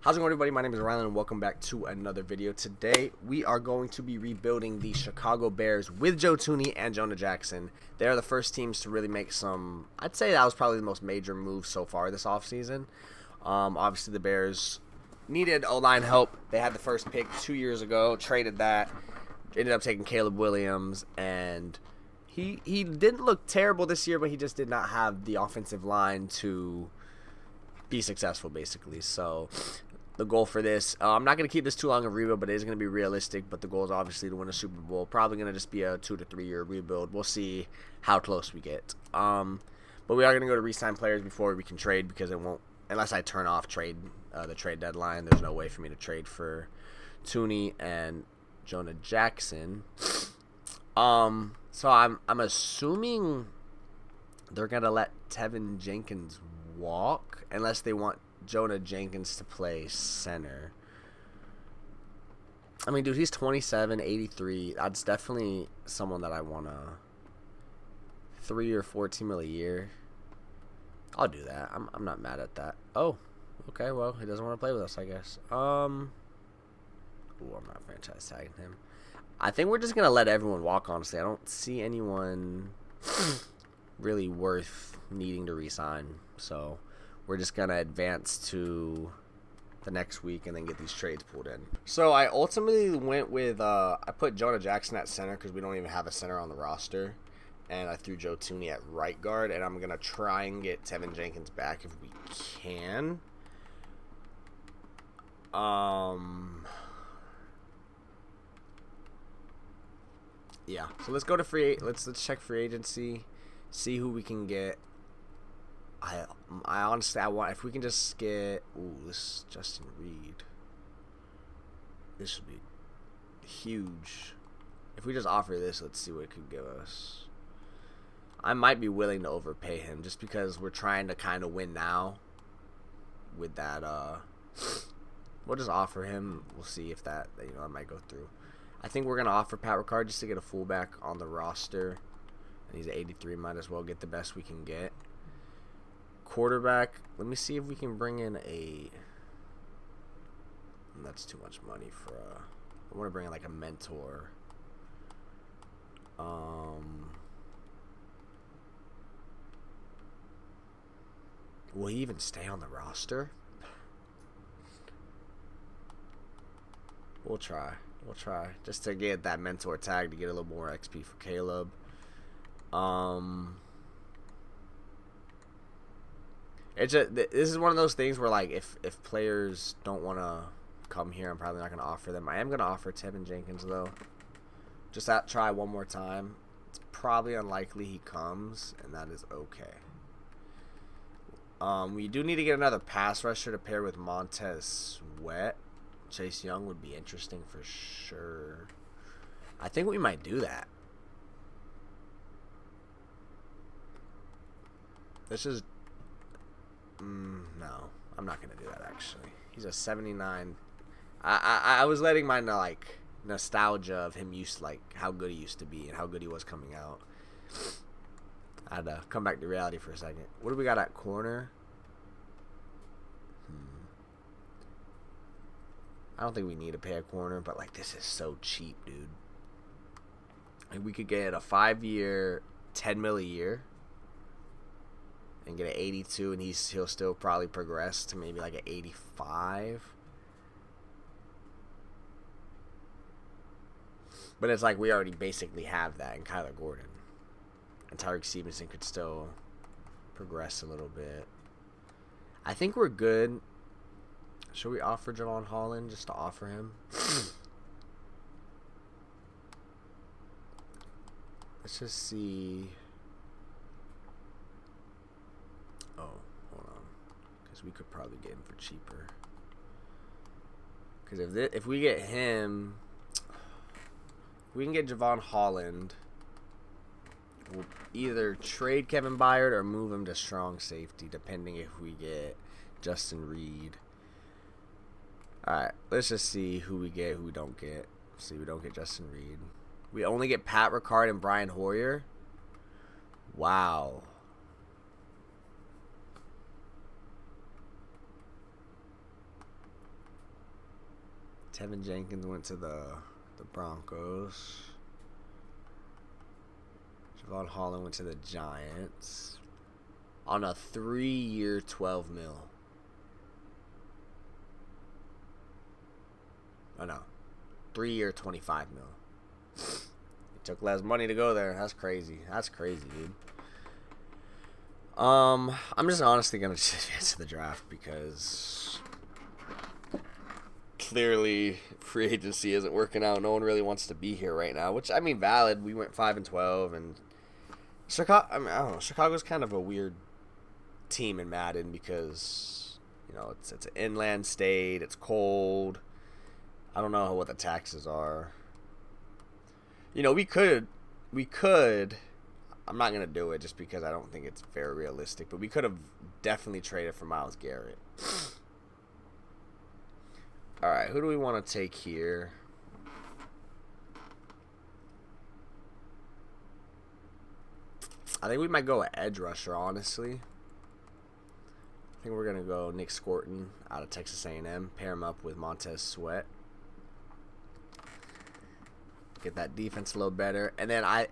How's it going, everybody? My name is Rylan and welcome back to another video. Today we are going to be rebuilding the Chicago Bears with Joe Thuney and Jonah Jackson. They are the first teams to really make some, I'd say that was probably the most major move so far this offseason. Obviously the Bears needed O-line help. They had the first pick 2 years ago, traded that, ended up taking Caleb Williams, and he didn't look terrible this year, but he just did not have the offensive line to be successful, basically. So the goal for this, I'm not going to keep this too long of a rebuild, but it is going to be realistic. But the goal is obviously to win a Super Bowl. Probably going to just be a 2 to 3 year rebuild. We'll see how close we get. But we are going to go to re-sign players before we can trade, because it won't, unless I turn off the trade deadline. There's no way for me to trade for Thuney and Jonah Jackson. So I'm assuming they're going to let Tevin Jenkins walk unless they want Jonah Jenkins to play center. I mean, dude, he's 27, 83. That's definitely someone that I want to 3 or 4 team of the year. I'll do that. I'm not mad at that. Oh, okay. Well, he doesn't want to play with us, I guess. Ooh, I'm not franchise tagging him. I think we're just gonna let everyone walk. Honestly, I don't see anyone really worth needing to re-sign. So we're just going to advance to the next week and then get these trades pulled in. So I ultimately went with, I put Jonah Jackson at center because we don't even have a center on the roster. And I threw Joe Thuney at right guard. And I'm going to try and get Tevin Jenkins back if we can. Yeah. So let's go to let's check free agency. See who we can get. I honestly, want, if we can just get, this Justin Reed. This would be huge. If we just offer this, let's see what it could give us. I might be willing to overpay him just because we're trying to kind of win now with that. We'll just offer him. We'll see if that might go through. I think we're going to offer Pat Ricard just to get a fullback on the roster. And he's at 83. Might as well get the best we can get. Quarterback, let me see if we can bring in that's too much money for I want to bring in like a mentor. Will he even stay on the roster? We'll try just to get that mentor tag to get a little more XP for Caleb. This is one of those things where, like, if players don't want to come here, I'm probably not going to offer them. I am going to offer Tevin Jenkins, though. Just try one more time. It's probably unlikely he comes, and that is okay. We do need to get another pass rusher to pair with Montez Sweat. Chase Young would be interesting for sure. I think we might do that. This is... no, I'm not going to do that, actually. He's a 79. I was letting my, nostalgia of him how good he used to be and how good he was coming out. I had to come back to reality for a second. What do we got at corner? I don't think we need to pay a corner, but, this is so cheap, dude. Like, we could get a 5-year, $10 million a year. And get an 82, and he'll still probably progress to maybe like an 85. But it's like we already basically have that in Kyler Gordon. And Tyreek Stevenson could still progress a little bit. I think we're good. Should we offer Javon Holland just to offer him? Let's just see. Oh, hold on, because we could probably get him for cheaper. Because if we get him, we can get Javon Holland. We'll either trade Kevin Byard or move him to strong safety, depending if we get Justin Reed. All right, let's just see who we get, who we don't get. See, we don't get Justin Reed. We only get Pat Ricard and Brian Hoyer. Wow. Tevin Jenkins went to the Broncos. Javon Holland went to the Giants on a 3-year, $12 mil. Oh no, 3-year, $25 mil. It took less money to go there. That's crazy. That's crazy, dude. I'm just honestly gonna just advance to the draft because clearly free agency isn't working out. No one really wants to be here right now, which I mean, valid. We went 5-12, and Chicago. I mean, I don't know. Chicago's kind of a weird team in Madden because it's an inland state. It's cold. I don't know what the taxes are. We could. I'm not gonna do it just because I don't think it's very realistic. But we could have definitely traded for Myles Garrett. All right, who do we want to take here? I think we might go edge rusher, honestly. I think we're going to go Nick Scorton out of Texas A&M. Pair him up with Montez Sweat. Get that defense a little better. And then I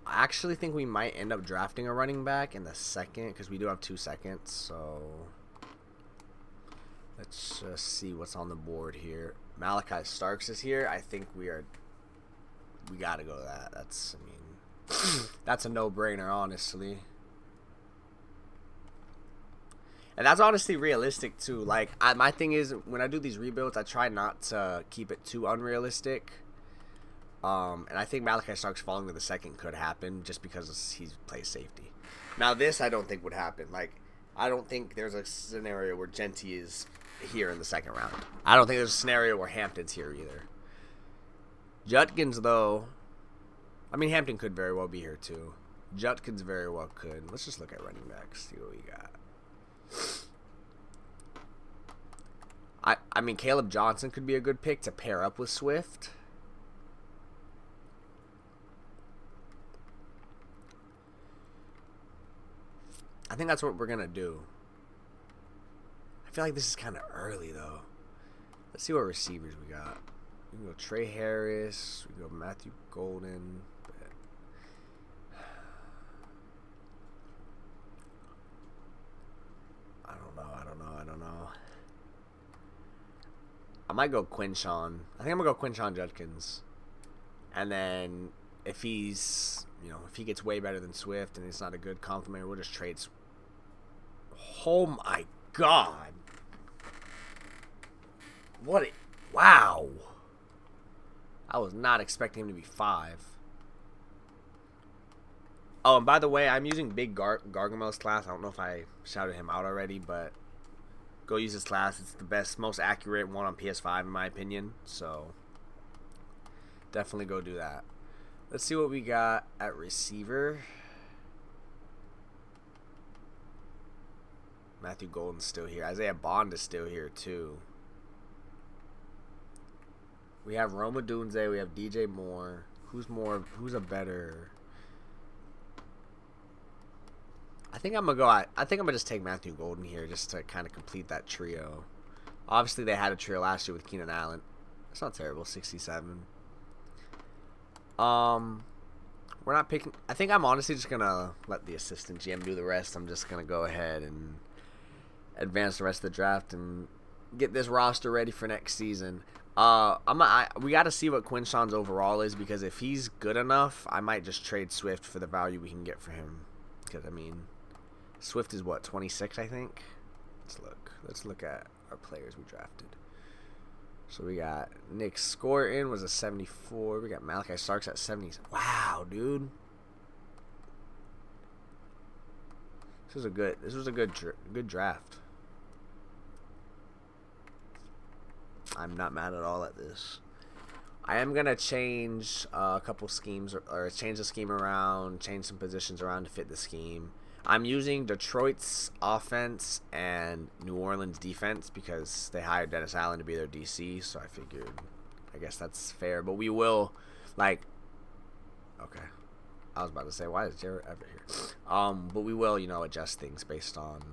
actually think we might end up drafting a running back in the second because we do have 2 seconds. So let's just see what's on the board here. Malachi Starks is here. I think we got to go to that. That's a no-brainer, honestly. And that's honestly realistic, too. Like, my thing is, when I do these rebuilds, I try not to keep it too unrealistic. And I think Malachi Starks falling to the second could happen just because he plays safety. Now, this I don't think would happen. Like, I don't think there's a scenario where Genty is here in the second round. I don't think there's a scenario where Hampton's here either. Judkins, though, I mean, Hampton could very well be here, too. Judkins very well could. Let's just look at running backs, see what we got. I mean, Caleb Johnson could be a good pick to pair up with Swift. I think that's what we're going to do. I feel like this is kind of early, though. Let's see what receivers we got. We can go Trey Harris. We can go Matthew Golden. I don't know. I might go Quinshawn. I think I'm going to go Quinshawn Judkins. And then if he's, if he gets way better than Swift and it's not a good compliment, we'll just trade. Oh my God. Wow. I was not expecting him to be 5. Oh, and by the way, I'm using Big Gargamel's class. I don't know if I shouted him out already, but go use his class. It's the best, most accurate one on PS5 in my opinion. So definitely go do that. Let's see what we got at receiver. Matthew Golden's still here. Isaiah Bond is still here too. We have Roma Dunze. We have DJ Moore. Who's a better? I think I'm gonna just take Matthew Golden here just to kind of complete that trio. Obviously, they had a trio last year with Keenan Allen. It's not terrible, 67. We're not picking. I think I'm honestly just gonna let the assistant GM do the rest. I'm just gonna go ahead and advance the rest of the draft and get this roster ready for next season. We got to see what Quinshawn's overall is because if he's good enough, I might just trade Swift for the value we can get for him. Because I mean, Swift is what, 26, I think. Let's look at our players we drafted. So we got Nick Scorton was a 74. We got Malachi Starks at 70. Wow, dude. This was a good draft. I'm not mad at all at this. I am gonna change a couple schemes or change the scheme around, change some positions around to fit the scheme. I'm using Detroit's offense and New Orleans defense because they hired Dennis Allen to be their DC, so I figured, I guess that's fair. But we will, okay. I was about to say, why is Jared ever here? But we will, adjust things based on,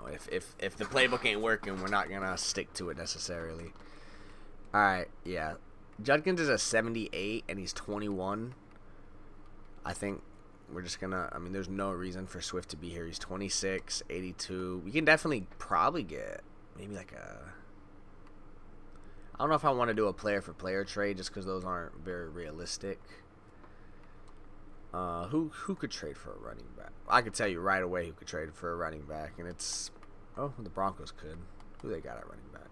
if the playbook ain't working, we're not gonna stick to it necessarily. Alright, yeah. Judkins is a 78 and he's 21. I think we're just gonna, I mean, there's no reason for Swift to be here. He's 26, 82. We can definitely probably get maybe like a, I don't know if I want to do a player for player trade just because those aren't very realistic. Who could trade for a running back? I could tell you right away who could trade for a running back, and it's, oh, the Broncos could. Who they got at running back?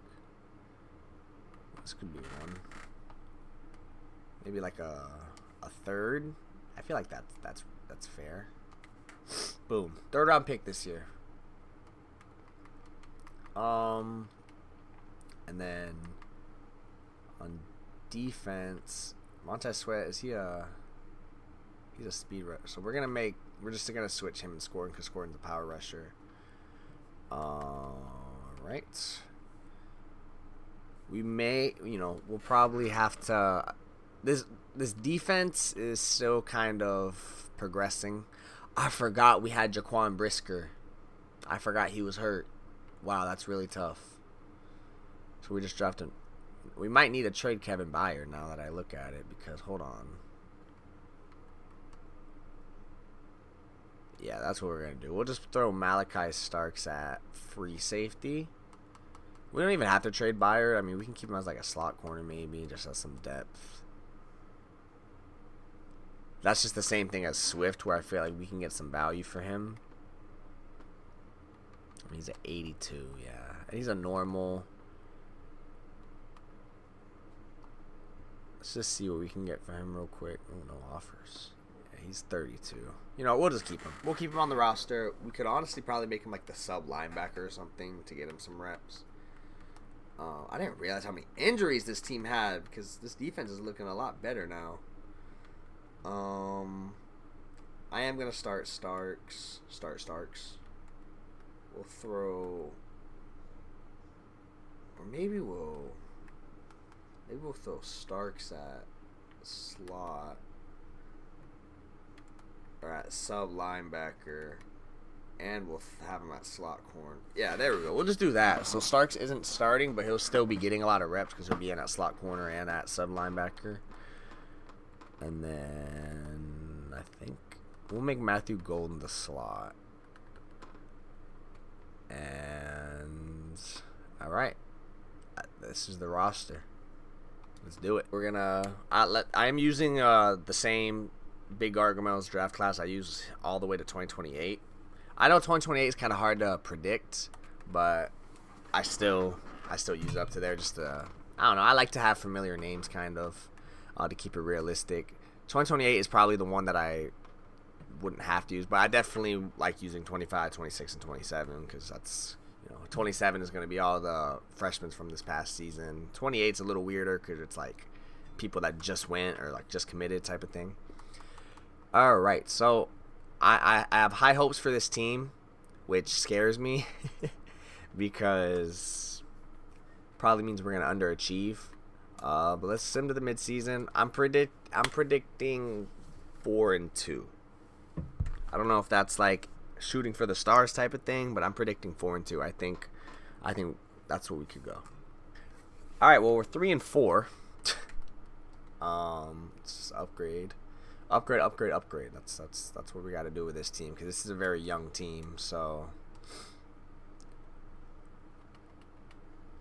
This could be one. Maybe like a third. I feel like that's fair. Boom, 3rd round pick this year. And then on defense, Montez Sweat, is he a? He's a speed rusher. So we're just gonna switch him and Scoring because Scoring's a power rusher. Right. We may, we'll probably have to. This defense is still kind of progressing. I forgot we had Jaquan Brisker. I forgot he was hurt. Wow, that's really tough. So we just drafted. We might need to trade Kevin Byard now that I look at it because hold on. Yeah, that's what we're going to do. We'll just throw Malachi Starks at free safety. We don't even have to trade Byard. I mean, we can keep him as like a slot corner maybe, just as some depth. That's just the same thing as Swift, where I feel like we can get some value for him. I mean, he's at 82, yeah. And he's a normal. Let's just see what we can get for him real quick. Oh, no offers. He's 32. We'll just keep him. We'll keep him on the roster. We could honestly probably make him like the sub linebacker or something to get him some reps. I didn't realize how many injuries this team had because this defense is looking a lot better now. I am going to start Starks. We'll throw... Or maybe we'll throw Starks at slot. Or at sub linebacker, and we'll have him at slot corner. Yeah, there we go. We'll just do that. So Starks isn't starting, but he'll still be getting a lot of reps because he'll be in at slot corner and at sub linebacker. And then I think we'll make Matthew Golden the slot. And all right, this is the roster. Let's do it. We're gonna. I am using the same Big Gargamel's draft class I use all the way to 2028. I know 2028 is kind of hard to predict, but I still use it up to there just to, I don't know, I like to have familiar names kind of to keep it realistic. 2028 is probably the one that I wouldn't have to use, but I definitely like using 25, 26, and 27 because that's, 27 is going to be all the freshmen from this past season. 28 is a little weirder because it's like people that just went or like just committed type of thing. All right, so I have high hopes for this team, which scares me because probably means we're gonna underachieve. But let's sim to the midseason. I'm predicting 4-2. I don't know if that's like shooting for the stars type of thing, but I'm predicting 4-2. I think that's where we could go. All right, well we're 3-4. Let's just upgrade. Upgrade. That's what we got to do with this team because this is a very young team. So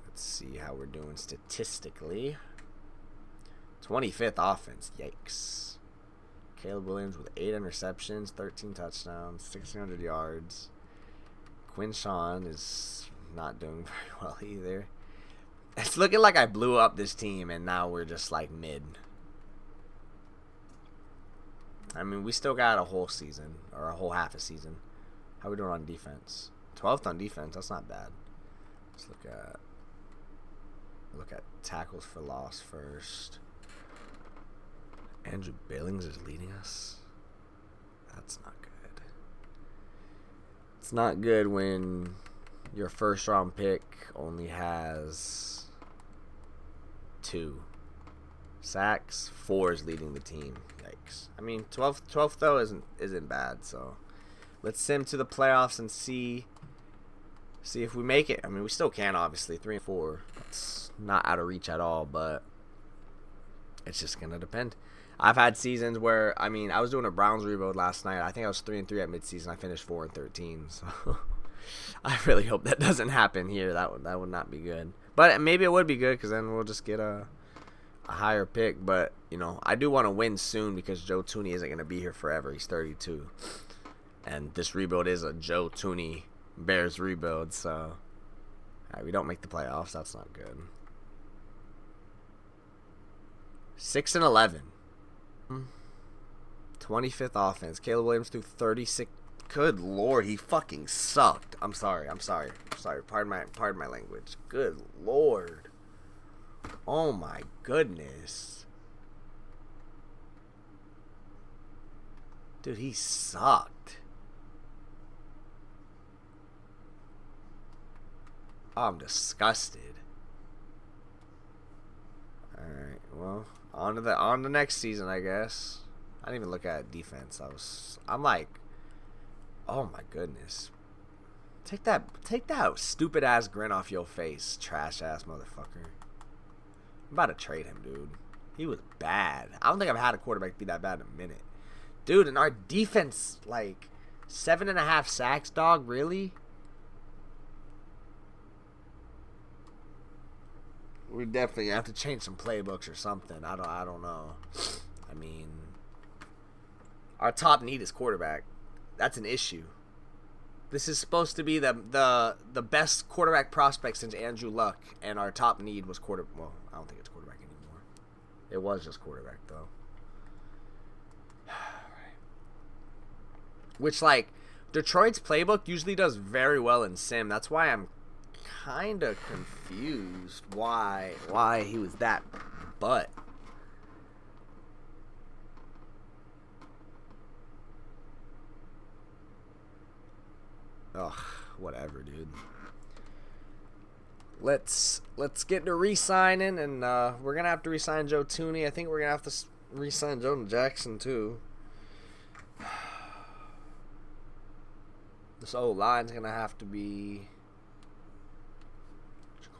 let's see how we're doing statistically. 25th offense. Yikes. Caleb Williams with 8 interceptions, 13 touchdowns, 1,600 yards. Quinshawn is not doing very well either. It's looking like I blew up this team and now we're just like mid. I mean, we still got a whole season, or a whole half a season. How are we doing on defense? 12th on defense. That's not bad. Let's look at tackles for loss first. Andrew Billings is leading us. That's not good. It's not good when your first round pick only has 2 sacks. 4 is leading the team. Yikes. I mean, 12th though isn't bad. So let's sim to the playoffs and see See if we make it. I mean, we still can, obviously. 3 and 4. It's not out of reach at all, but it's just going to depend. I've had seasons where, I mean, I was doing a Browns rebuild last night. I think I was 3 and 3 at midseason. I finished 4 and 13. So I really hope that doesn't happen here. That would not be good. But maybe it would be good because then we'll just get a higher pick. But, you know, I do want to win soon because Joe Thuney isn't going to be here forever. He's 32. And this rebuild is a Joe Thuney Bears rebuild, so we don't make the playoffs. That's not good. 6 and 11. 25th offense. Caleb Williams threw 36. Good lord, he fucking sucked. I'm sorry. Pardon my language. Good lord. Oh my goodness. Dude, he sucked. Oh, I'm disgusted. Alright, well, on to next season, I guess. I didn't even look at defense. I'm like, oh my goodness. Take that stupid ass grin off your face, trash ass motherfucker. I'm about to trade him, dude. He was bad. I don't think I've had a quarterback be that bad in a minute. Dude, and our defense, like, 7.5 sacks, dog, really? We definitely have to change some playbooks or something. I don't know. I mean, our top need is quarterback. That's an issue. This is supposed to be the best quarterback prospect since Andrew Luck, and our top need was quarterback. Well, I don't think it's quarterback anymore. It was just quarterback though. Which, like, Detroit's playbook usually does very well in sim. That's why I'm kind of confused why he was that butt. Ugh, whatever, dude. Let's get to re-signing, and we're gonna have to re-sign Joe Thuney. I think we're gonna have to re-sign Jonah Jackson too. This old line's gonna have to be.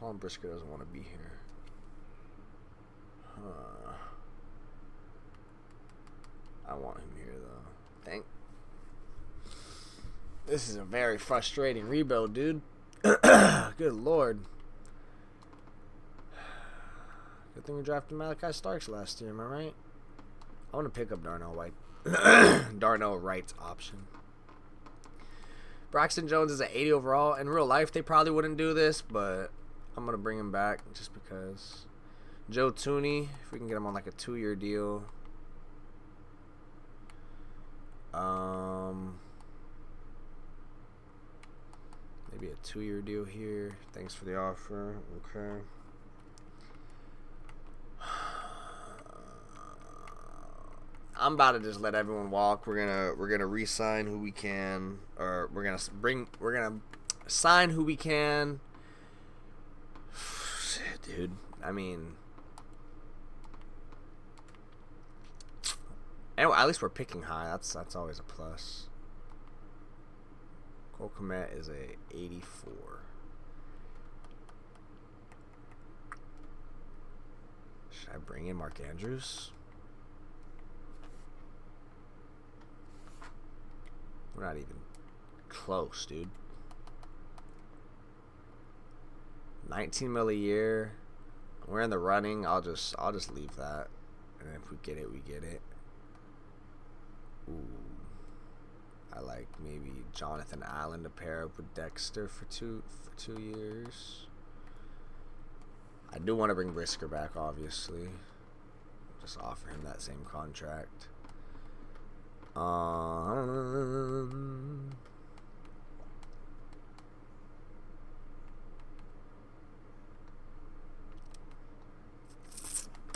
Colin Brisker doesn't want to be here. I want him here though. This is a very frustrating rebuild, dude. Good lord. Good thing we drafted Malachi Starks last year, am I right? I want to pick up Darnell Wright's option. Braxton Jones is an 80 overall. In real life, they probably wouldn't do this, but I'm going to bring him back just because. Joe Thuney, if we can get him on like a 2-year deal. Maybe a 2-year deal here. Thanks for the offer. Okay. I'm about to just let everyone walk. We're gonna re-sign who we can, or we're gonna sign who we can. Shit, dude. I mean, anyway, at least we're picking high. That's always a plus. Cole Kmet is a 84. Should I bring in Mark Andrews? We're not even close, dude. 19 mil a year. We're in the running. I'll just leave that. And if we get it, we get it. Ooh. I like maybe Jonathan Allen to pair up with Dexter for two years. I do want to bring Brisker back, obviously. Just offer him that same contract. I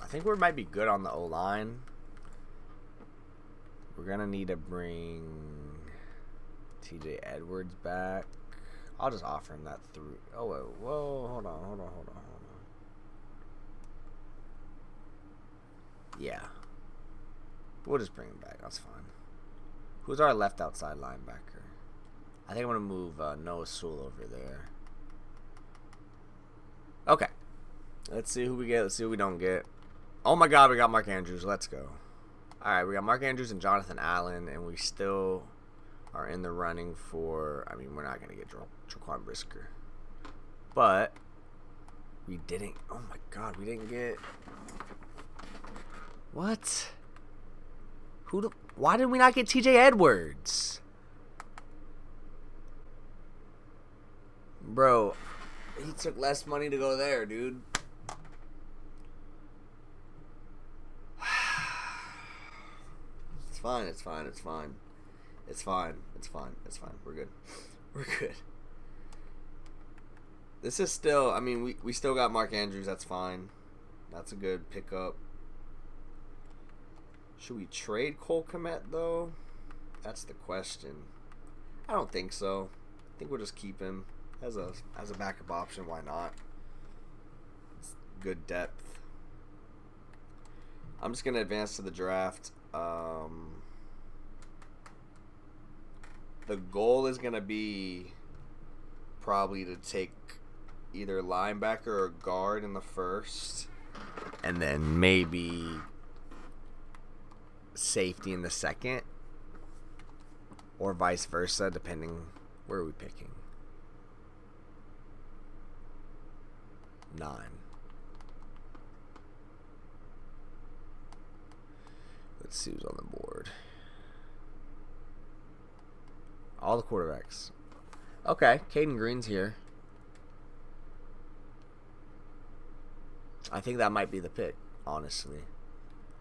think we might be good on the O-line. We're going to need to bring TJ Edwards back. I'll just offer him that through. Oh, whoa, hold on. Yeah. We'll just bring him back. That's fine. Who's our left outside linebacker? I think I'm going to move Noah Sewell over there. Okay. Let's see who we get. Let's see who we don't get. Oh my God, we got Mark Andrews. Let's go. All right, we got Mark Andrews and Jonathan Allen, and we still are in the running for. I mean, we're not gonna get Jaquan Brisker, but we didn't. Oh my God, we didn't get. What? Why did we not get TJ Edwards? Bro, he took less money to go there, dude. It's fine, it's fine, it's fine. It's fine, it's fine, it's fine. We're good. We're good. This is still, I mean, we still got Mark Andrews, that's fine. That's a good pickup. Should we trade Cole Kmet, though? That's the question. I don't think so. I think we'll just keep him as a backup option. Why not? It's good depth. I'm just going to advance to the draft. The goal is going to be probably to take either linebacker or guard in the first, and then maybe safety in the second, or vice versa, depending. Where are we picking? 9. Let's see who's on the board. All the quarterbacks. Okay, Caden Green's here. I think that might be the pick, honestly.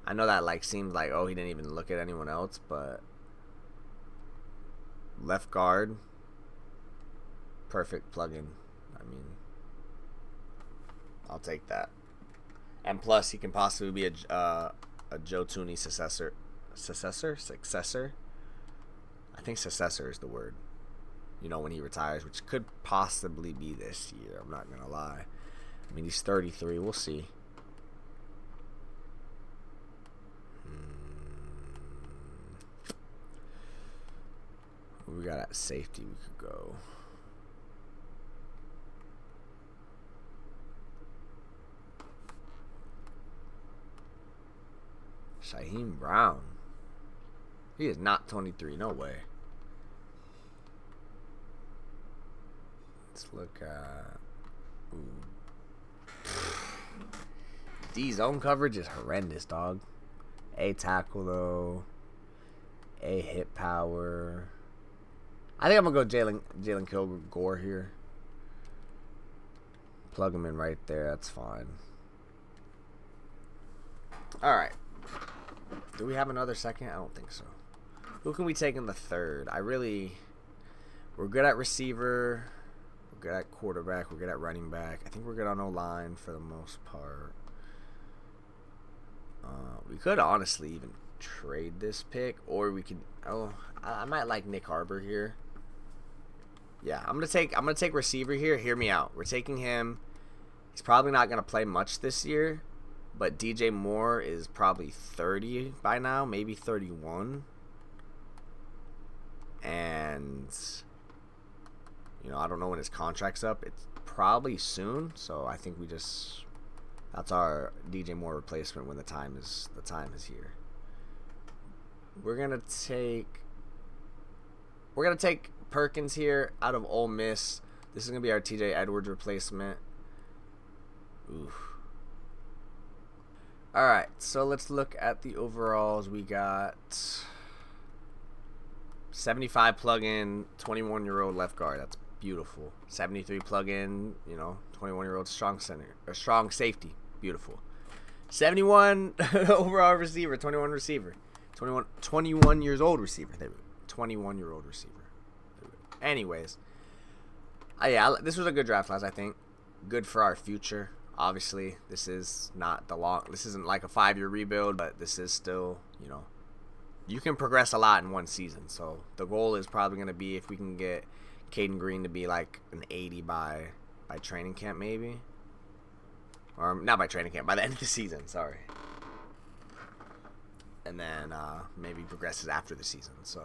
I know that seems like, oh, he didn't even look at anyone else, but left guard, perfect plug-in. I mean, I'll take that. And plus, he can possibly be a Joe Thuney successor. I think successor is the word. You know, when he retires, which could possibly be this year. I'm not gonna lie. I mean, he's 33. We'll see. We got at safety. We could go. Shaheem Brown. He is not 23. No way. Let's look at. D zone coverage is horrendous, dog. A tackle though. A hit power. I think I'm gonna go Jalen Kilgore here. Plug him in right there. That's fine. All right. Do we have another second? I don't think so. Who can we take in the third? We're good at receiver. We're good at quarterback. We're good at running back. I think we're good on O-line for the most part. We could honestly even trade this pick, or we could. Oh, I might like Nick Harbor here. Yeah, I'm gonna take receiver here. Hear me out. We're taking him. He's probably not gonna play much this year, but DJ Moore is probably 30 by now, maybe 31. And I don't know when his contract's up. It's probably soon, so I think that's our DJ Moore replacement when the time is here. We're gonna take Perkins here out of Ole Miss. This is gonna be our TJ Edwards replacement. Oof. All right, so let's look at the overalls. We got 75 plug-in, 21-year-old left guard. That's beautiful. 73 plug-in, 21-year-old strong center or strong safety. Beautiful. 71 overall receiver, 21 receiver. 21 years old receiver. There we go. 21-year-old receiver. There we go. Anyways, yeah, this was a good draft class, I think. Good for our future. Obviously, this is not this isn't like a 5-year rebuild, but this is still, you can progress a lot in one season. So the goal is probably going to be if we can get Caden Green to be like an 80 by training camp, maybe. Or not by training camp, by the end of the season, sorry. And then maybe progresses after the season. So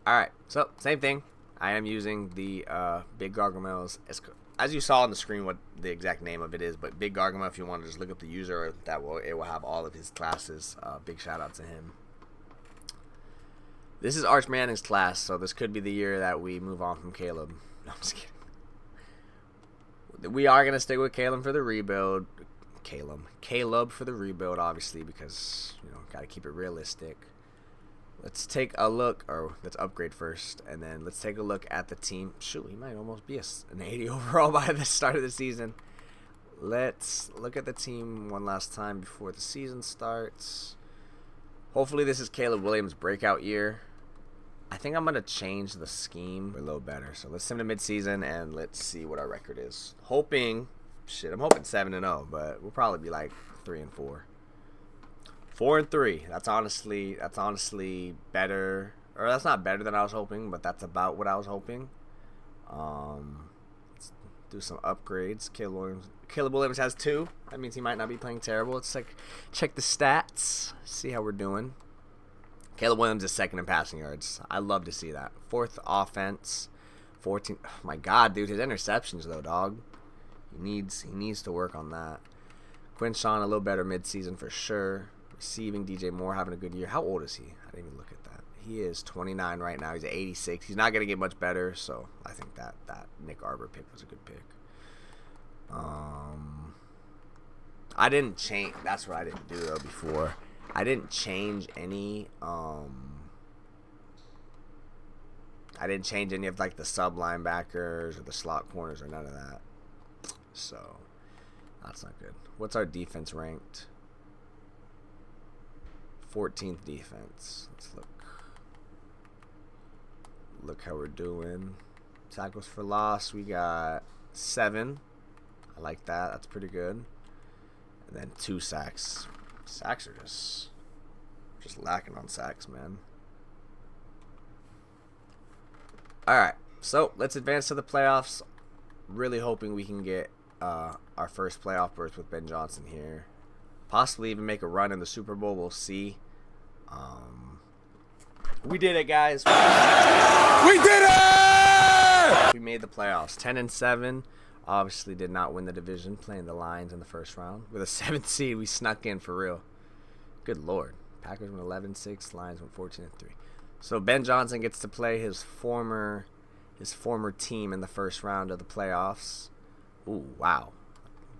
Alright, so same thing. I am using the Big Gargamel's. As you saw on the screen what the exact name of it is, but Big Gargamel, if you want to just look up the user, it will have all of his classes. Big shout out to him. This is Arch Manning's class, so this could be the year that we move on from Caleb. No, I'm just kidding. We are going to stick with Caleb for the rebuild. Caleb for the rebuild, obviously, because, you know, got to keep it realistic. Let's take a look, or let's upgrade first, and then let's take a look at the team. Shoot, he might almost be an 80 overall by the start of the season. Let's look at the team one last time before the season starts. Hopefully this is Caleb Williams' breakout year. I think I'm going to change the scheme a little better. So let's send him to midseason, and let's see what our record is. I'm hoping 7-0, but we'll probably be like 3-4. 4-3. That's honestly better, or that's not better than I was hoping, but that's about what I was hoping. Let's do some upgrades. Caleb Williams has 2. That means he might not be playing terrible. Let's check the stats, see how we're doing. Caleb Williams is 2nd in passing yards. I love to see that. 4th offense, 14. Oh my God, dude, his interceptions though, dog. He needs to work on that. Quinshawn a little better midseason for sure. Receiving, DJ Moore having a good year. How old is he? I didn't even look at that. He is 29 right now. He's at 86. He's not going to get much better, so I think that Nick Arbor pick was a good pick. I didn't change. That's what I didn't do, though, before. I didn't change any I didn't change any of, like, the sub linebackers or the slot corners or none of that. So, that's not good. What's our defense ranked? 14th defense. Let's look how we're doing. Tackles for loss, we got 7. I like that. That's pretty good. And then 2 sacks. Sacks are just lacking on sacks, man. Alright, so let's advance to the playoffs. Really hoping we can get our first playoff berth with Ben Johnson here. Possibly even make a run in the Super Bowl. We'll see. We did it, guys. We did it! We made the playoffs. 10-7. Obviously did not win the division, playing the Lions in the first round. With a 7th seed, we snuck in for real. Good Lord. Packers went 11-6. Lions went 14-3. So Ben Johnson gets to play his former team in the first round of the playoffs. Ooh, wow.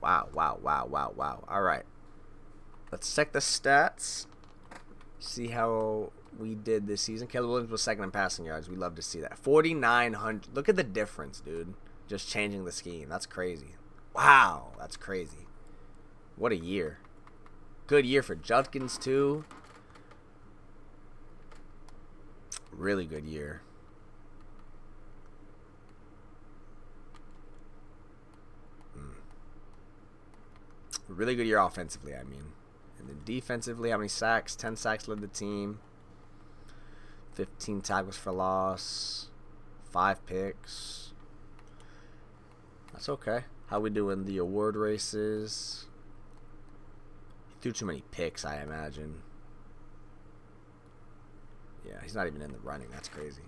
Wow. All right. Let's check the stats. See how we did this season. Caleb Williams was 2nd in passing yards. We love to see that. 4,900. Look at the difference, dude. Just changing the scheme. That's crazy. Wow. That's crazy. What a year. Good year for Judkins, too. Really good year. Really good year offensively, I mean. And then defensively, how many sacks? 10 sacks led the team. 15 tackles for loss. 5 picks. That's okay. How we doing the award races? He threw too many picks, I imagine. Yeah, he's not even in the running. That's crazy.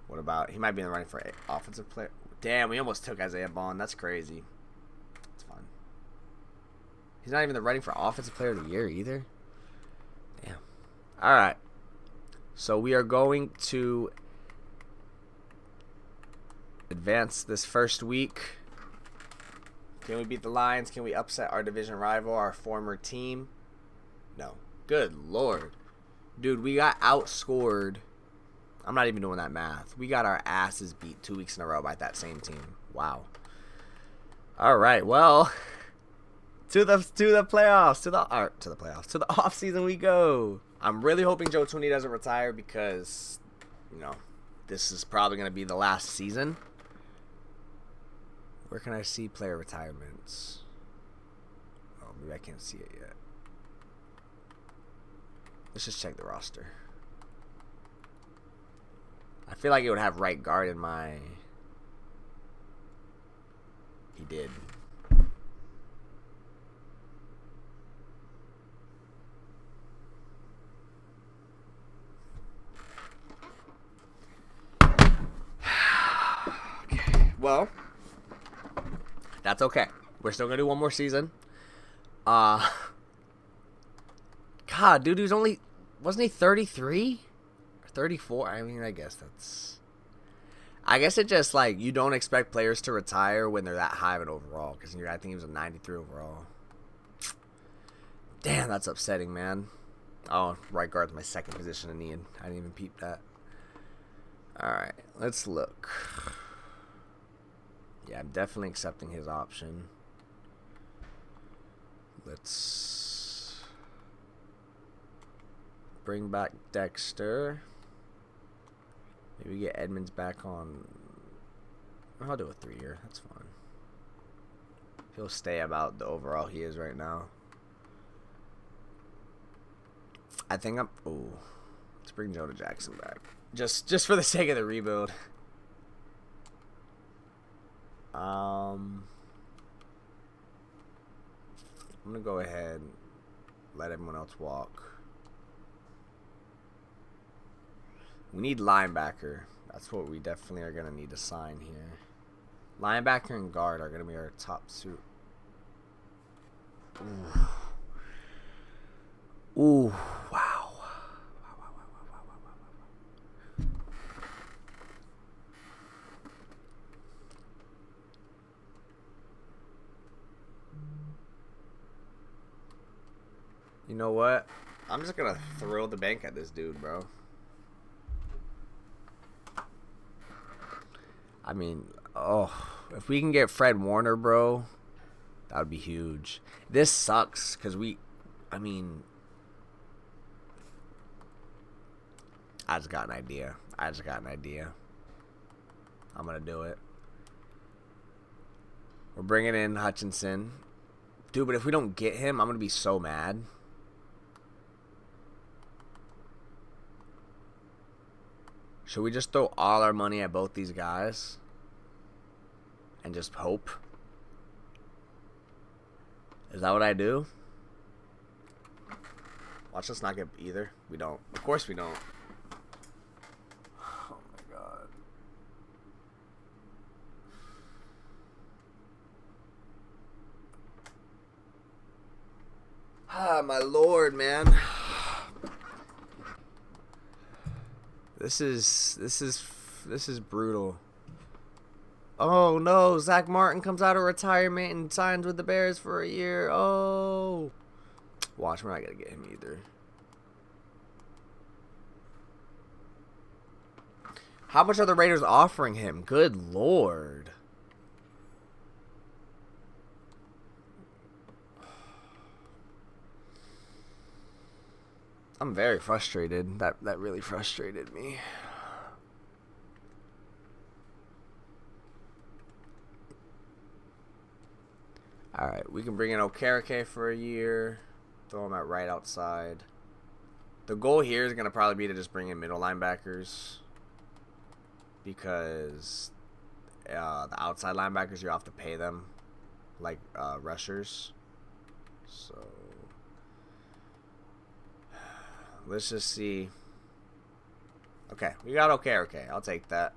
What about... He might be in the running for offensive player. Damn, we almost took Isaiah Bond. That's crazy. It's fun. He's not even the running for offensive player of the year either. Damn. All right. So we are going to advance this first week. Can we beat the Lions? Can we upset our division rival, our former team? No. Good Lord. Dude, we got outscored. I'm not even doing that math. We got our asses beat 2 weeks in a row by that same team. Wow. All right. Well, to the playoffs, to the playoffs, to the off season we go. I'm really hoping Joe Thuney doesn't retire because, you know, this is probably going to be the last season. Where can I see player retirements? Oh, maybe I can't see it yet. Let's just check the roster. I feel like it would have right guard in my... He did. Well, that's okay. We're still gonna do one more season. God, dude, wasn't he 33 or 34? I mean, I guess it just like you don't expect players to retire when they're that high of an overall, because I think he was a 93 overall. Damn, that's upsetting, man. Oh, right guard's my second position in need. I didn't even peep that. All right, let's look. Yeah, I'm definitely accepting his option. Let's bring back Dexter. Maybe get Edmonds back on. I'll do a 3-year. That's fine. He'll stay about the overall he is right now. I think I'm. Ooh, let's bring Jonah Jackson back. Just for the sake of the rebuild. I'm gonna go ahead and let everyone else walk. We need linebacker. That's what we definitely are gonna need to sign here. Linebacker and guard are gonna be our top suit. Ooh, wow. You know what? I'm just gonna throw the bank at this dude, bro. I mean, if we can get Fred Warner, bro, that would be huge. This sucks because I just got an idea. I'm gonna do it. We're bringing in Hutchinson. Dude, but if we don't get him, I'm gonna be so mad. Should we just throw all our money at both these guys and just hope? Is that what I do? Watch us not get either. We don't. Of course we don't. Oh my god. Ah, my lord, man. This is brutal. Oh no, Zach Martin comes out of retirement and signs with the Bears for a year. Oh, watch, we're not gonna get him either. How much are the Raiders offering him? Good lord. I'm very frustrated. That really frustrated me. Alright, we can bring in Okereke for a year. Throw him at right outside. The goal here is going to probably be to just bring in middle linebackers. Because the outside linebackers, you have to pay them like rushers. So let's just see. Okay, we got Okereke. I'll take that.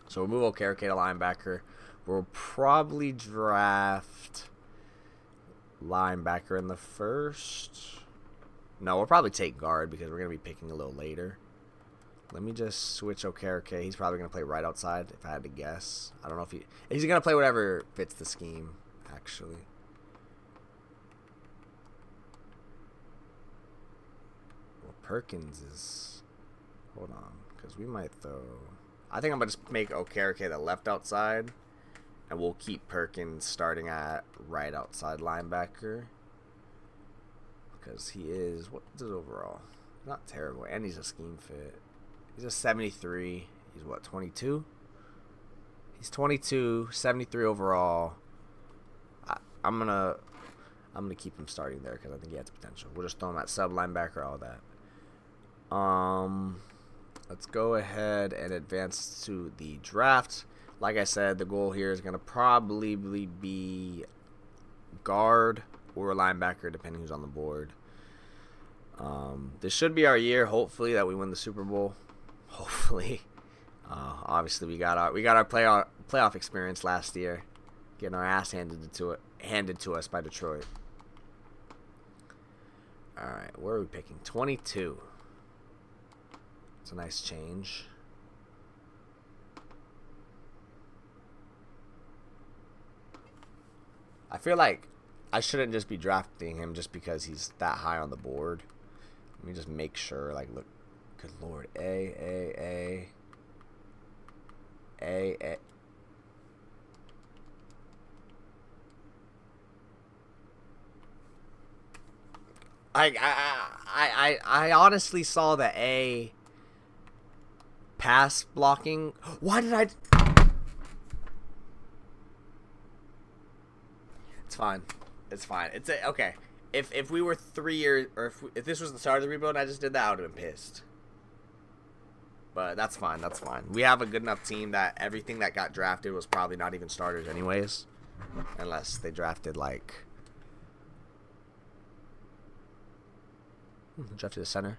So we'll move Okereke to linebacker. We'll probably draft linebacker in the first. No, we'll probably take guard because we're going to be picking a little later. Let me just switch Okereke. He's probably going to play right outside if I had to guess. I don't know if he's going to play whatever fits the scheme, actually. Well, Perkins is... Hold on, because we might throw... I think I'm going to just make Okereke the left outside. And we'll keep Perkins starting at right outside linebacker. Because he is... What's his overall? Not terrible. And he's a scheme fit. He's a 73. He's what, 22? He's 22, 73 overall. I'm gonna keep him starting there because I think he has potential. We'll just throw him at sub linebacker, all that. Let's go ahead and advance to the draft. Like I said, the goal here is gonna probably be guard or linebacker, depending who's on the board. This should be our year, hopefully, that we win the Super Bowl. Hopefully. Obviously we got our playoff experience last year, getting our ass handed to us by Detroit. All right, where are we picking? 22. It's a nice change. I feel like I shouldn't just be drafting him just because he's that high on the board. Let me just make sure. Like, look, good lord, A. I honestly saw the A pass blocking. Why did I? It's fine. It's fine. It's okay. If we were 3 years, or if this was the start of the rebuild and I just did that, I would have been pissed. But that's fine. That's fine. We have a good enough team that everything that got drafted was probably not even starters anyways. Unless they drafted like... drafted a center.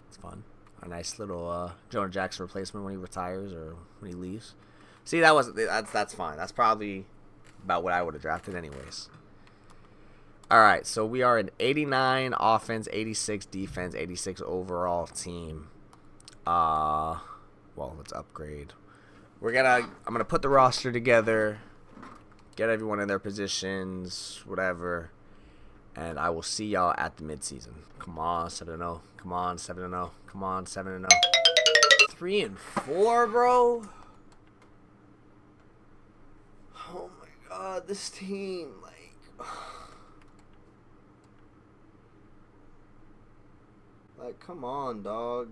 It's fun. A nice little Jonah Jackson replacement when he retires or when he leaves. See, that's fine. That's probably about what I would have drafted anyways. Alright, so we are an 89 offense, 86 defense, 86 overall team. Well, let's upgrade. I'm gonna put the roster together, get everyone in their positions, whatever, and I will see y'all at the midseason. Come on, 7-0. Come on, 7-0. Come on, 7-0. 3-4, bro. Oh my god, this team, like, come on, dog.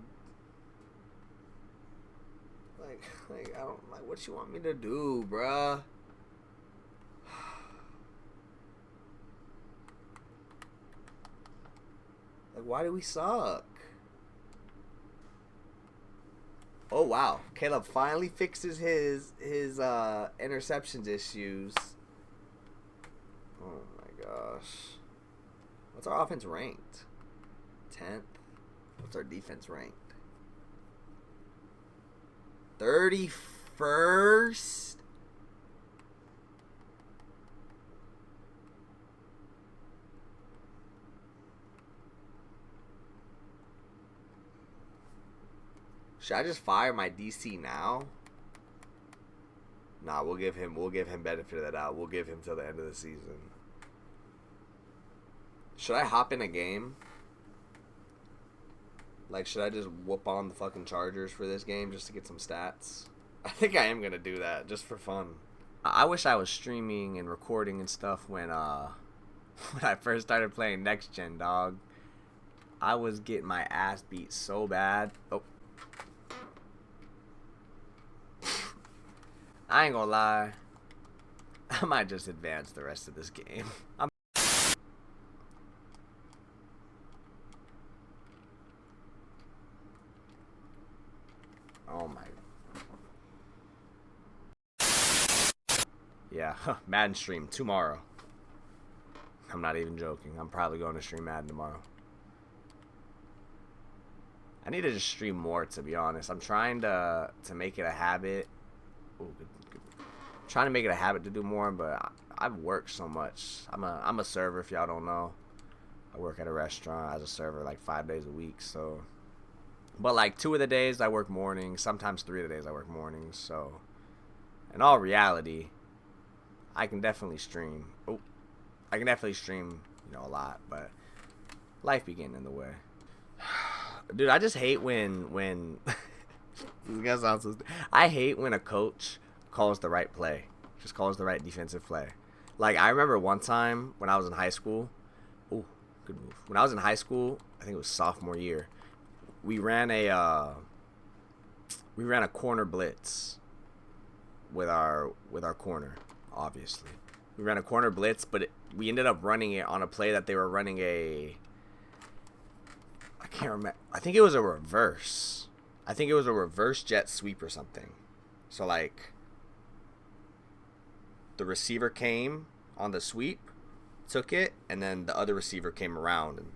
Like, I don't, like, what you want me to do, bruh? Like, why do we suck? Oh, wow. Caleb finally fixes his interceptions issues. Oh, my gosh. What's our offense ranked? 10th? What's our defense ranked? 31st? Should I just fire my DC now? Nah, we'll give him benefit of the doubt. We'll give him till the end of the season. Should I hop in a game? Like, should I just whoop on the fucking Chargers for this game just to get some stats? I think I am going to do that just for fun. I wish I was streaming and recording and stuff when I first started playing Next Gen, dog. I was getting my ass beat so bad. Oh. I ain't gonna lie. I might just advance the rest of this game. Oh my. Yeah, Madden stream tomorrow. I'm not even joking. I'm probably going to stream Madden tomorrow. I need to just stream more, to be honest. I'm trying to make it a habit. Ooh, good. Trying to make it a habit to do more, but I've worked so much. I'm a server, if y'all don't know. I work at a restaurant as a server like 5 days a week, so. But like 2 of the days I work mornings, sometimes 3 of the days I work mornings, so. In all reality, I can definitely stream. Oh, I can definitely stream, a lot, but life be getting in the way. Dude, I just hate when this guy sounds so I hate when a coach calls the right play. Just calls the right defensive play. Like, I remember one time when I was in high school. Ooh, good move. When I was in high school, I think it was sophomore year, we ran a corner blitz with our corner, obviously. We ran a corner blitz, but we ended up running it on a play that they were running I can't remember. I think it was a reverse. I think it was a reverse jet sweep or something. So, like, the receiver came on the sweep, took it, and then the other receiver came around. And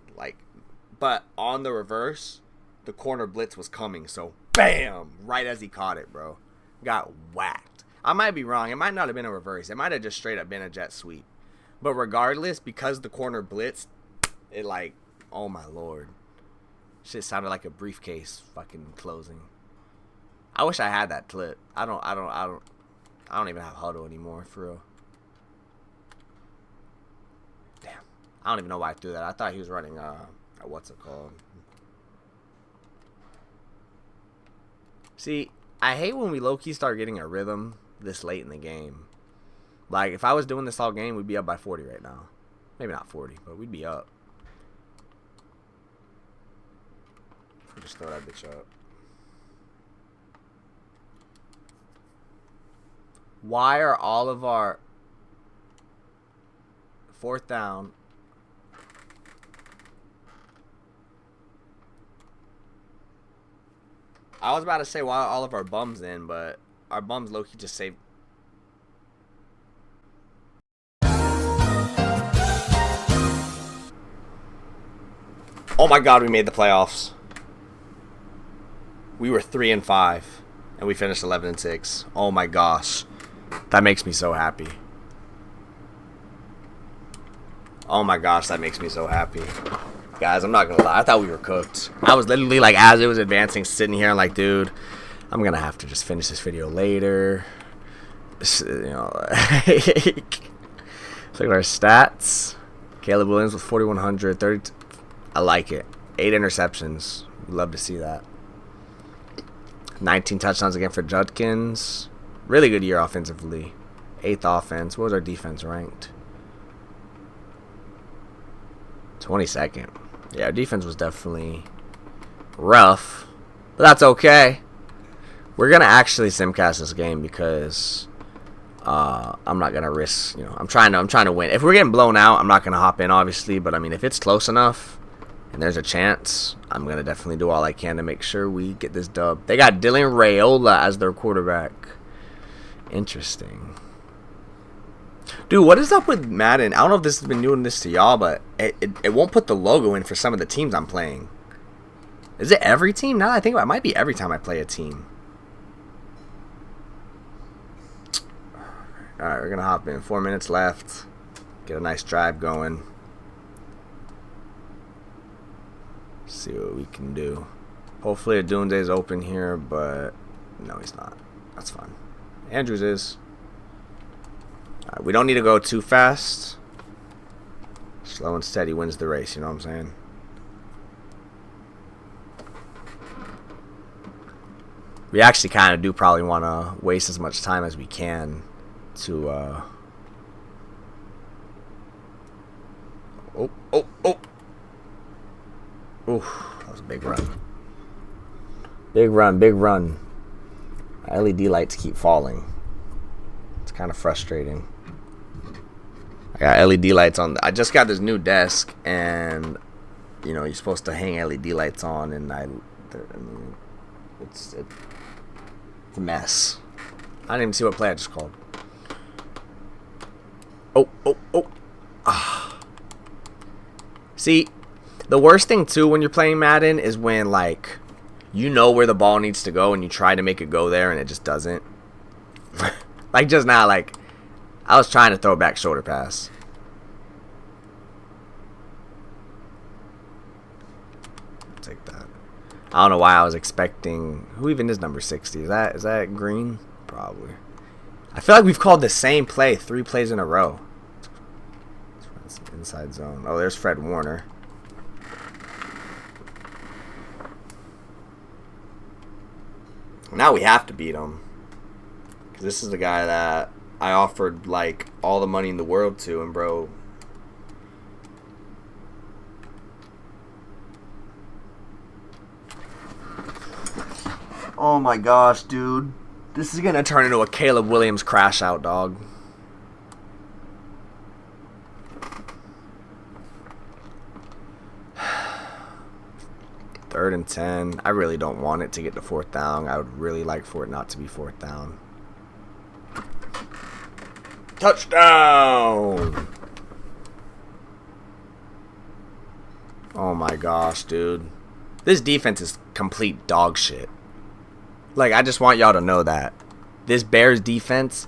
but on the reverse, the corner blitz was coming. So, bam! Right as he caught it, bro. Got whacked. I might be wrong. It might not have been a reverse. It might have just straight up been a jet sweep. But regardless, because the corner blitzed, it like, oh my lord. Shit sounded like a briefcase fucking closing. I wish I had that clip. I don't even have huddle anymore, for real. Damn. I don't even know why I threw that. I thought he was running what's it called? See, I hate when we low-key start getting a rhythm this late in the game. Like, if I was doing this all game, we'd be up by 40 right now. Maybe not 40, but we'd be up. Just throw that bitch up. Why are all of our fourth down? I was about to say why are all of our bums in, but our bums low-key just saved. Oh my god, we made the playoffs. We were 3-5, and we finished 11-6. Oh my gosh, that makes me so happy. Oh my gosh, that makes me so happy. Guys, I'm not gonna lie, I thought we were cooked. I was literally like, as it was advancing, sitting here, like, dude, I'm gonna have to just finish this video later. You know, look at our stats. Caleb Williams with 4,100, 30. I like it. 8 interceptions. Love to see that. 19 touchdowns again for Judkins. Really good year offensively. 8th offense. What was our defense ranked? 22nd. Yeah, our defense was definitely rough, but that's okay. We're gonna actually simcast this game because I'm not gonna risk. You know, I'm trying to win. If we're getting blown out, I'm not gonna hop in, obviously. But I mean, if it's close enough and there's a chance, I'm gonna definitely do all I can to make sure we get this dub. They got Dylan Raiola as their quarterback. Interesting. Dude, what is up with Madden? I don't know if this has been doing this to y'all, but it won't put the logo in for some of the teams I'm playing. Is it every team? Now that I think about it, it might be every time I play a team. Alright, we're going to hop in. 4 minutes left. Get a nice drive going. See what we can do. Hopefully Adunze's open here, but no, he's not. That's fine. Andrews is. We don't need to go too fast. Slow and steady wins the race, you know what I'm saying? We actually kind of do probably want to waste as much time as we can to oh. Oof, that was a big run. Big run. LED lights keep falling. It's kind of frustrating. I got LED lights on. I just got this new desk, and you know you're supposed to hang LED lights on, and I mean, it's a mess. I didn't even see what play I just called. Oh. Ah. See, the worst thing too when you're playing Madden is when like you know where the ball needs to go and you try to make it go there and it just doesn't. Like just now, like I was trying to throw back shoulder pass. Take that. I don't know why I was expecting. Who even is number 60? Is that Green? Probably. I feel like we've called the same play 3 plays in a row. It's inside zone. Oh, there's Fred Warner. Now we have to beat him. Because this is the guy that I offered, like, all the money in the world to, and bro... Oh my gosh, dude. This is going to turn into a Caleb Williams crash out, dog. Third and 10. I really don't want it to get to 4th down. I would really like for it not to be 4th down. Touchdown! Oh my gosh, dude. This defense is complete dog shit. Like, I just want y'all to know that. This Bears defense,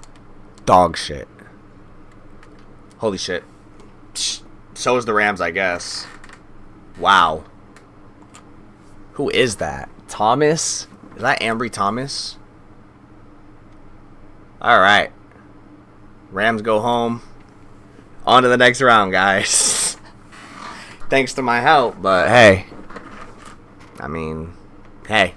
dog shit. Holy shit. So is the Rams, I guess. Wow. Who is that? Thomas? Is that Ambry Thomas? Alright. Rams go home. On to the next round, guys. Thanks to my help, but hey. I mean, hey.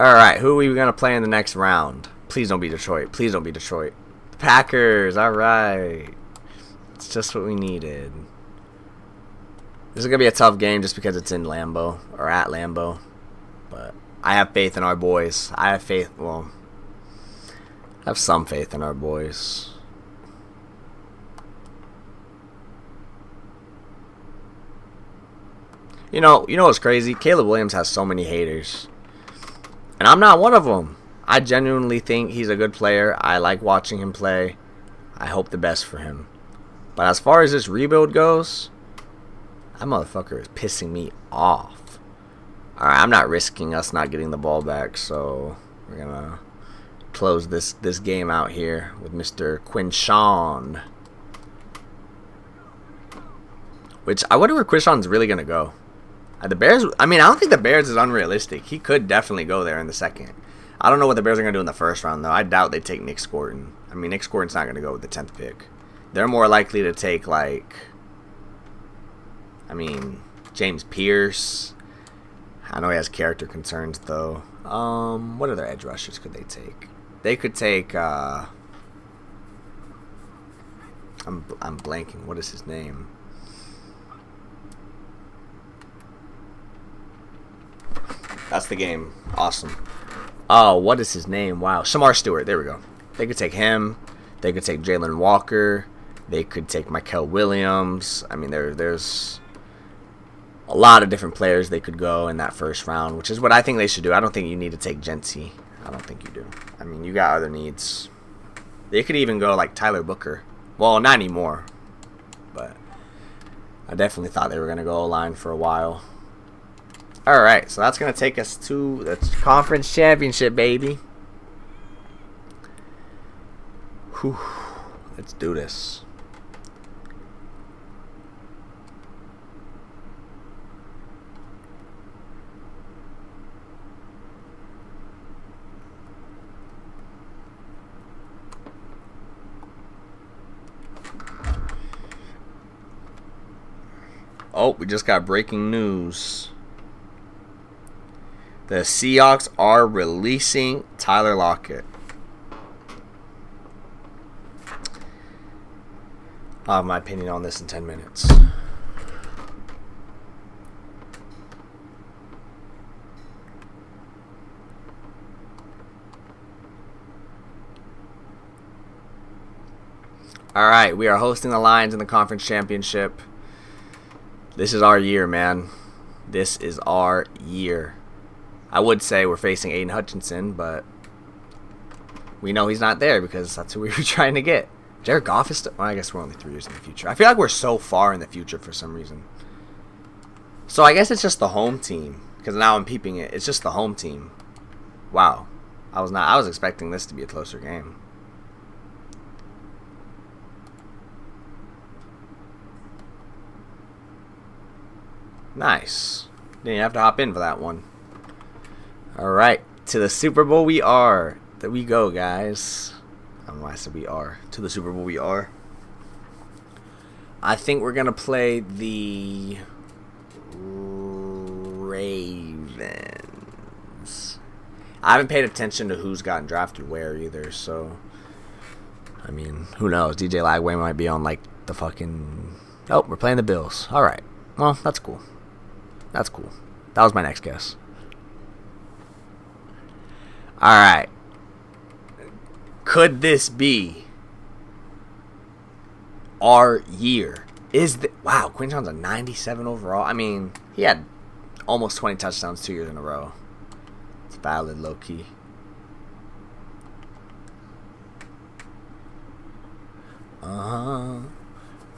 Alright, who are we going to play in the next round? Please don't be Detroit. Please don't be Detroit. The Packers, alright. It's just what we needed. This is going to be a tough game just because it's in Lambeau, or at Lambeau. But I have faith in our boys. I have faith, well, I have some faith in our boys. You know what's crazy? Caleb Williams has so many haters. And I'm not one of them. I genuinely think he's a good player. I like watching him play. I hope the best for him. But as far as this rebuild goes, that motherfucker is pissing me off. Alright, I'm not risking us not getting the ball back, so we're going to close this game out here with Mr. Quinshawn. Which, I wonder where Quinshawn's really going to go. The Bears, I mean, I don't think the Bears is unrealistic. He could definitely go there in the second. I don't know what the Bears are going to do in the first round, though. I doubt they take Nick Scorton. I mean, Nick Scorton's not going to go with the 10th pick. They're more likely to take, like, I mean, James Pierce. I know he has character concerns, though. What other edge rushers could they take? They could take, I'm blanking. What is his name? That's the game. Awesome. Oh, what is his name? Wow. Shamar Stewart. There we go. They could take him. They could take Jalen Walker. They could take Mykel Williams. I mean, there's a lot of different players they could go in that first round, which is what I think they should do. I don't think you need to take Genty. I don't think you do. I mean, you got other needs. They could even go like Tyler Booker. Well, not anymore. But I definitely thought they were going to go O-line for a while. Alright, so that's going to take us to the conference championship, baby. Whew. Let's do this. Oh, we just got breaking news. The Seahawks are releasing Tyler Lockett. I'll have my opinion on this in 10 minutes. Alright, we are hosting the Lions in the conference championship. This is our year, man. This is our year. I would say we're facing Aiden Hutchinson, but we know he's not there because that's who we were trying to get. Jared Goff is still... Well, I guess we're only 3 years in the future. I feel like we're so far in the future for some reason. So I guess it's just the home team. Because now I'm peeping it. It's just the home team. Wow. I was expecting this to be a closer game. Nice. Didn't have to hop in for that one. Alright, to the Super Bowl we are. There we go, guys. I don't know why I said we are. To the Super Bowl we are. I think we're going to play the Ravens. I haven't paid attention to who's gotten drafted where either, so... I mean, who knows? DJ Lagway might be on, like, the fucking... Oh, we're playing the Bills. Alright. Well, that's cool. That's cool. That was my next guess. Alright. Could this be our year? Wow, Quinshawn's a 97 overall. I mean, he had almost 20 touchdowns 2 years in a row. It's valid, low-key.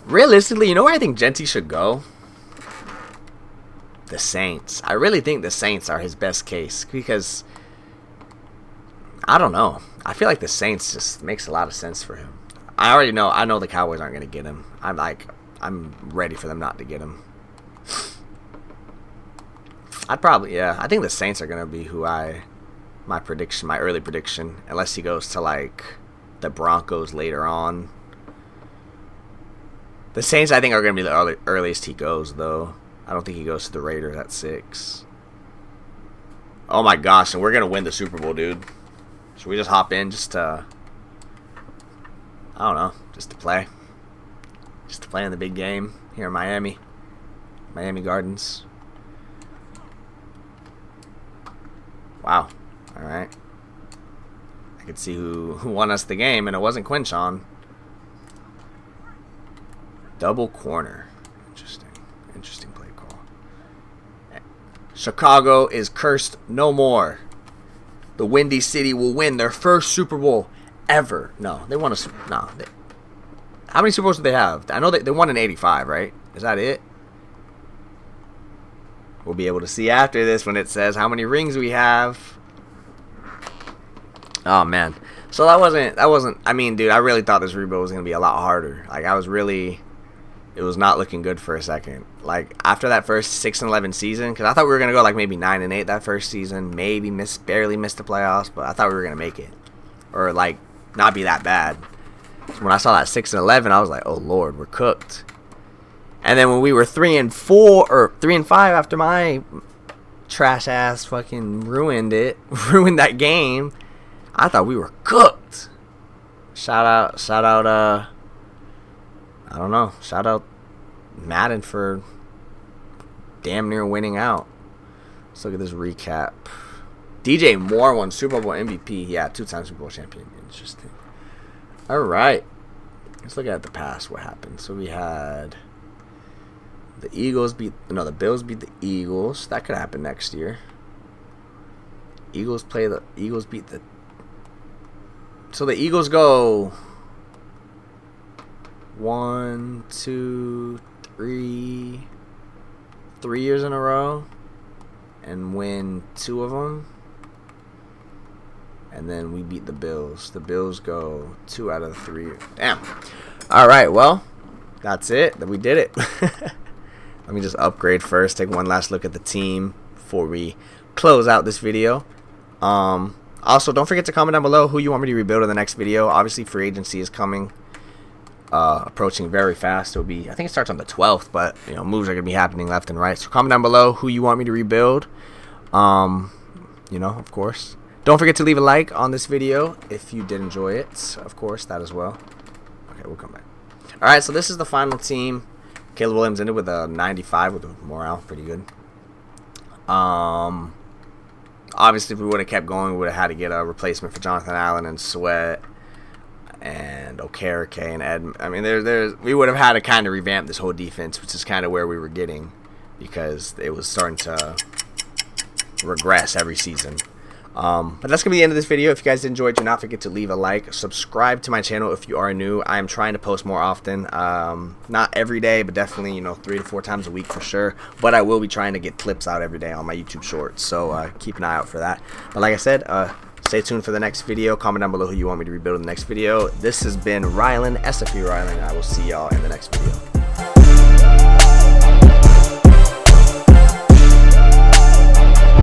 Realistically, you know where I think Genty should go? the Saints. I really think the Saints are his best case because I don't know. I feel like the Saints just makes a lot of sense for him. I already know. I know the Cowboys aren't going to get him. I'm ready for them not to get him. I think the Saints are going to be my early prediction, unless he goes to like the Broncos later on. The Saints, I think, are going to be the earliest he goes, though. I don't think he goes to the Raiders at 6. Oh my gosh, and we're going to win the Super Bowl, dude. Should we just hop in just to, I don't know, just to play? Just to play in the big game here in Miami. Miami Gardens. Wow. Alright. I could see who won us the game, and it wasn't Quinchon. Double corner. Interesting. Interesting play call. Chicago is cursed no more. The Windy City will win their first Super Bowl ever. No, they won a... No. How many Super Bowls do they have? I know they won in 85, right? Is that it? We'll be able to see after this when it says how many rings we have. Oh, man. So that wasn't... I mean, dude, I really thought this rebuild was going to be a lot harder. Like, it was not looking good for a second. Like, after that first 6-11 season, because I thought we were going to go like maybe 9-8 that first season, maybe barely missed the playoffs, but I thought we were going to make it. Or, like, not be that bad. So when I saw that 6-11, I was like, oh, Lord, we're cooked. And then when we were 3-4, or 3-5 after my trash-ass fucking ruined that game, I thought we were cooked. Shout out, I don't know. Shout out Madden for damn near winning out. Let's look at this recap. DJ Moore won Super Bowl MVP. Yeah, 2-time Super Bowl champion. Interesting. All right. Let's look at the past. What happened? So we had the Bills beat the Eagles. That could happen next year. Eagles beat the... So the Eagles go... 1, 2, 3 years in a row and win 2 of them, and then we beat the Bills. The Bills go 2 out of 3. Damn. All right, well, that's it. We did it. Let me just upgrade first, take one last look at the team before we close out this video. Also, don't forget to comment down below who you want me to rebuild in the next video. Obviously, free agency is coming. Approaching very fast. I think it starts on the 12th, but you know, moves are gonna be happening left and right. So comment down below who you want me to rebuild. You know, of course. Don't forget to leave a like on this video if you did enjoy it. Of course, that as well. Okay, we'll come back. All right, so this is the final team. Caleb Williams ended with a 95 with a morale, pretty good. Obviously, if we would have kept going, we would have had to get a replacement for Jonathan Allen and Sweat and Okereke and Ed. I mean, we would have had to kind of revamp this whole defense, which is kind of where we were getting, because it was starting to regress every season. But that's going to be the end of this video. If you guys enjoyed, do not forget to leave a like. Subscribe to my channel if you are new. I am trying to post more often. Not every day, but definitely, you know, 3 to 4 times a week for sure. But I will be trying to get clips out every day on my YouTube Shorts. So keep an eye out for that. But like I said, stay tuned for the next video. Comment down below who you want me to rebuild in the next video. This has been Rylan, SFE Rylan. I will see y'all in the next video.